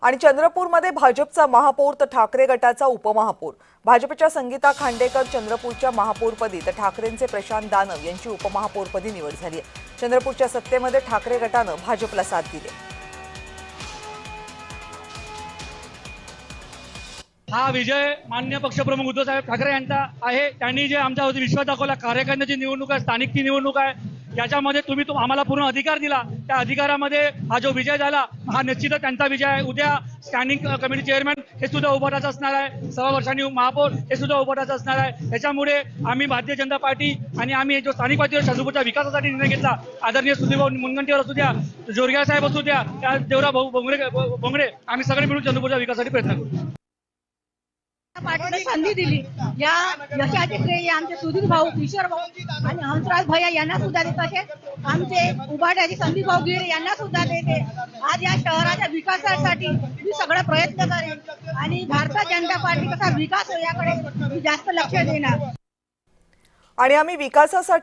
आणि चंद्रपूरमध्ये भाजपचा महापौर तर ठाकरे गटाचा उपमहापौर। भाजपच्या संगीता खांडेकर चंद्रपूरच्या महापौरपदी तर ठाकरेंचे प्रशांत दानव यांची उपमहापौरपदी निवड झाली आहे। चंद्रपूरच्या सत्तेमध्ये ठाकरे गटाने भाजपला साथ दिली। हा विजय माननीय पक्षप्रमुख उद्धव साहेब ठाकरे यांचा आहे। त्यांनी जे आमच्यावरती विश्वास दाखवला, कार्यकर्त्यांची निवडणूक आहे, स्थानिकची निवडणूक आहे, याच्यामध्ये तुम्ही आम्हाला पूर्ण अधिकार दिला। त्या अधिकारामध्ये हा जो विजय झाला हा निश्चितच त्यांचा विजय आहे। उद्या स्टँडिंग कमिटी चेअरमॅन हे सुद्धा उभाटाच असणार आहे, 6 वर्षांनी महापौर हे सुद्धा उभाटाच असणार आहे। त्याच्यामुळे आम्ही भारतीय जनता पार्टी आणि आम्ही जो स्थानिक पातळीवर चंद्रपूरच्या विकासासाठी निर्णय घेतला, आदरणीय सुधीरभाऊ मुनगंटीवार असू द्या, जोरगे साहेब असू द्या, त्या देवराव बोंगरे, आम्ही सगळे मिळून चंद्रपूरच्या विकासासाठी प्रयत्न करू। पार्टीने संधी दिली, या यशाचे श्रेय आमचे सुधीर भाऊ, किशोर भाऊ आणि हंसराज भैया यांना सुद्धा देते। आमचे उभाट्याचे संदीप भाऊ गिरे यांना सुद्धा देते। आज या शहराच्या विकासासाठी मी सगळे प्रयत्न करेन आणि भारतीय जनता पार्टी कसा विकास याकडे मी जास्त लक्ष देणार। आणि आम्ही विकासासाठी